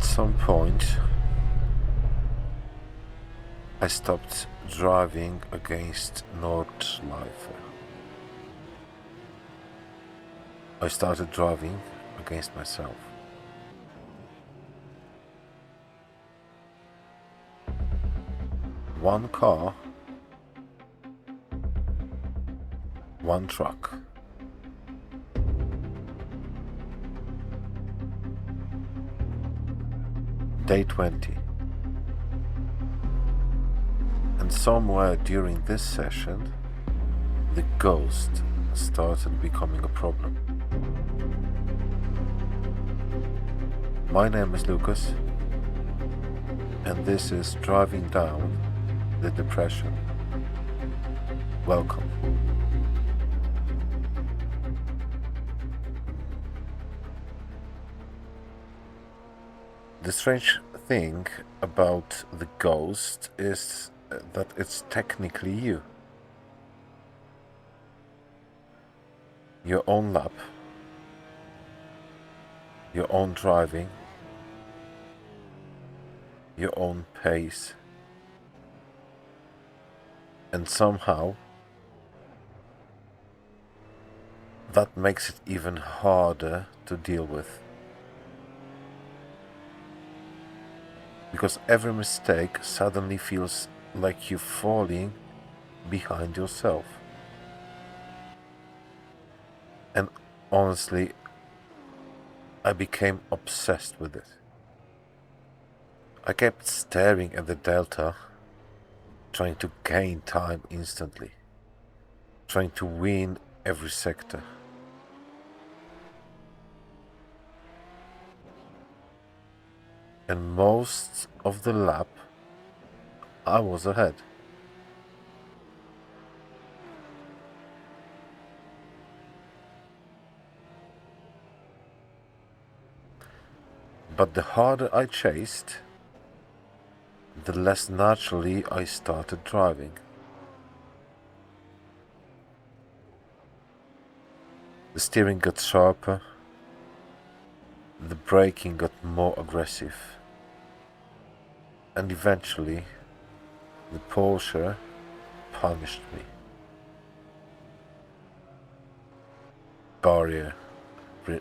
At some point, I stopped driving against Nordschleife. I started driving against myself. One car, one truck. Day 20. And somewhere during this session, the ghost started becoming a problem. My name is Lucas, and this is Driving Down the Depression. Welcome. The strange thing about the ghost is that it's technically you. Your own lap, your own driving, your own pace, and somehow that makes it even harder to deal with. Because every mistake suddenly feels like you're falling behind yourself. And honestly, I became obsessed with it. I kept staring at the delta, trying to gain time instantly, trying to win every sector. And most of the lap, I was ahead. But the harder I chased, the less naturally I started driving. The steering got sharper, the braking got more aggressive, and eventually the Porsche punished me. Barrier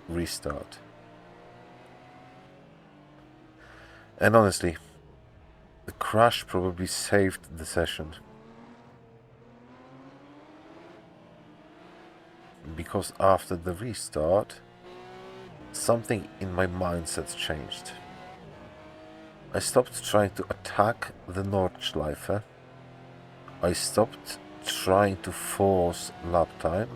restart. And honestly, the crash probably saved the session. Because after the restart, something in my mindset changed. I stopped trying to attack the Nordschleife. I stopped trying to force lap time.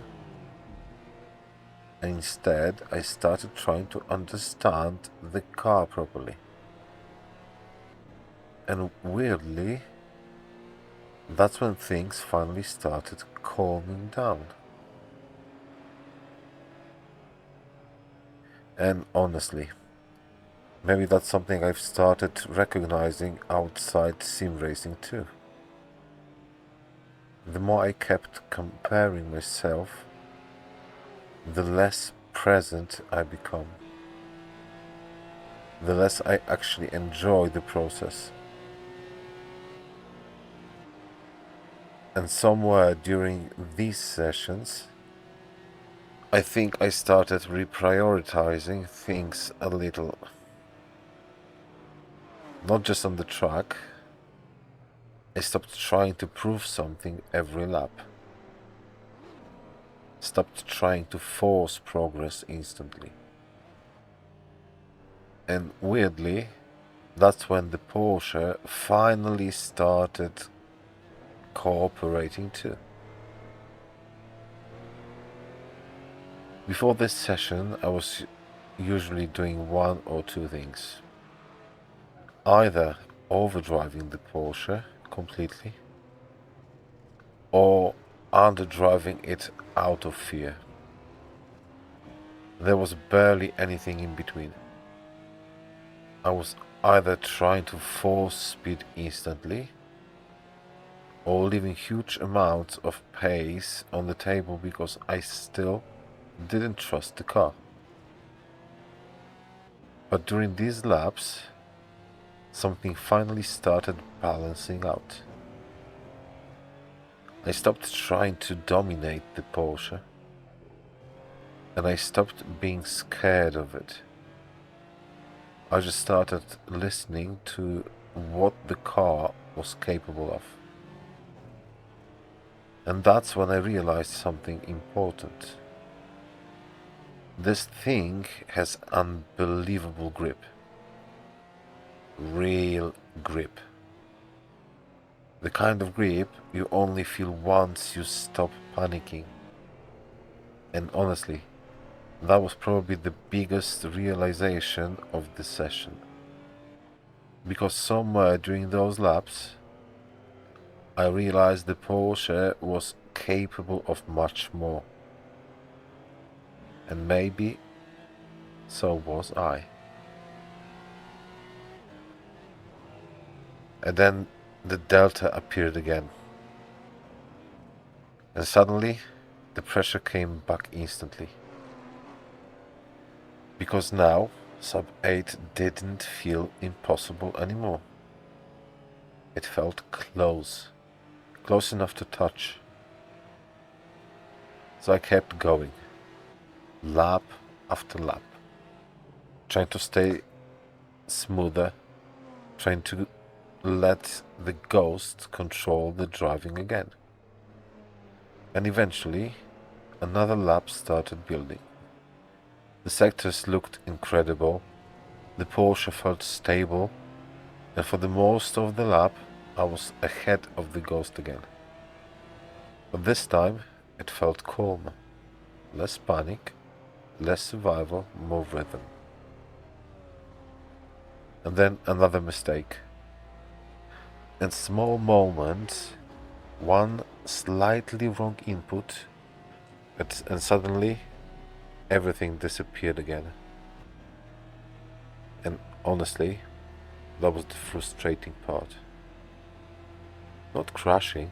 And instead, I started trying to understand the car properly. And weirdly, that's when things finally started calming down. And honestly, maybe that's something I've started recognizing outside sim racing too. The more I kept comparing myself, the less present I become. The less I actually enjoy the process. And somewhere during these sessions, I think I started reprioritizing things a little. Not just on the track. I stopped trying to prove something every lap. Stopped trying to force progress instantly. And weirdly, that's when the Porsche finally started cooperating too. Before this session, I was usually doing one or two things. Either overdriving the Porsche completely, or underdriving it out of fear. There was barely anything in between. I was either trying to force speed instantly, or leaving huge amounts of pace on the table because I still didn't trust the car. But during these laps, something finally started balancing out. I stopped trying to dominate the Porsche, and I stopped being scared of it. I just started listening to what the car was capable of. And that's when I realized something important. This thing has unbelievable grip. Real grip. The kind of grip you only feel once you stop panicking. And honestly, that was probably the biggest realization of the session. Because somewhere during those laps, I realized the Porsche was capable of much more. And maybe so was I. And then the delta appeared again. And suddenly, the pressure came back instantly. Because now, sub 8 didn't feel impossible anymore. It felt close enough to touch. So I kept going, lap after lap, trying to stay smoother, trying to let the ghost control the driving again. And eventually, another lap started building. The sectors looked incredible, the Porsche felt stable, and for the most of the lap, I was ahead of the ghost again. But this time, it felt calm. Less panic, less survival, more rhythm. And then another mistake. In small moments, one slightly wrong input, and suddenly everything disappeared again. And honestly, that was the frustrating part. Not crashing,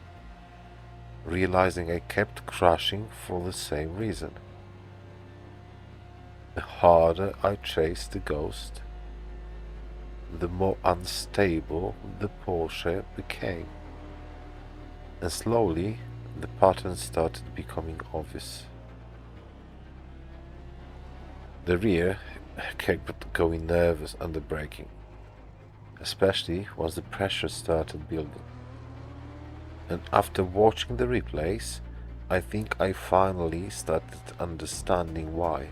realizing I kept crashing for the same reason. The harder I chased the ghost, the more unstable the Porsche became. And slowly, the pattern started becoming obvious. The rear kept going nervous under braking, especially once the pressure started building. And after watching the replays, I think I finally started understanding why.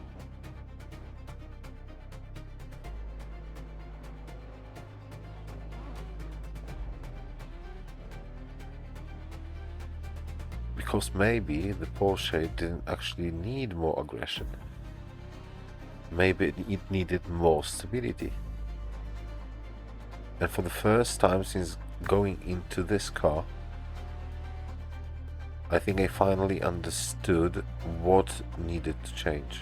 Because maybe the Porsche didn't actually need more aggression. Maybe it needed more stability. And for the first time since going into this car, I think I finally understood what needed to change.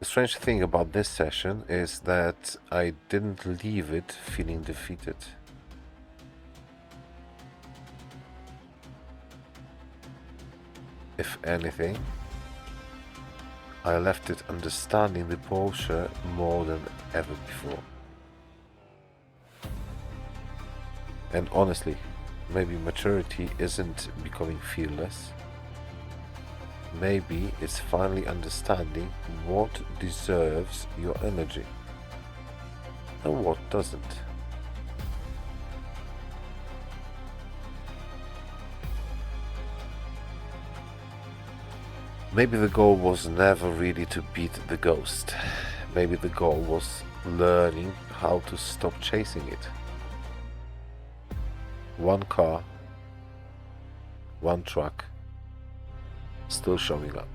The strange thing about this session is that I didn't leave it feeling defeated. If anything, I left it understanding the Porsche more than ever before. And honestly, maybe maturity isn't becoming fearless. Maybe it's finally understanding what deserves your energy and what doesn't. Maybe the goal was never really to beat the ghost. Maybe the goal was learning how to stop chasing it. One car, one truck, still showing up.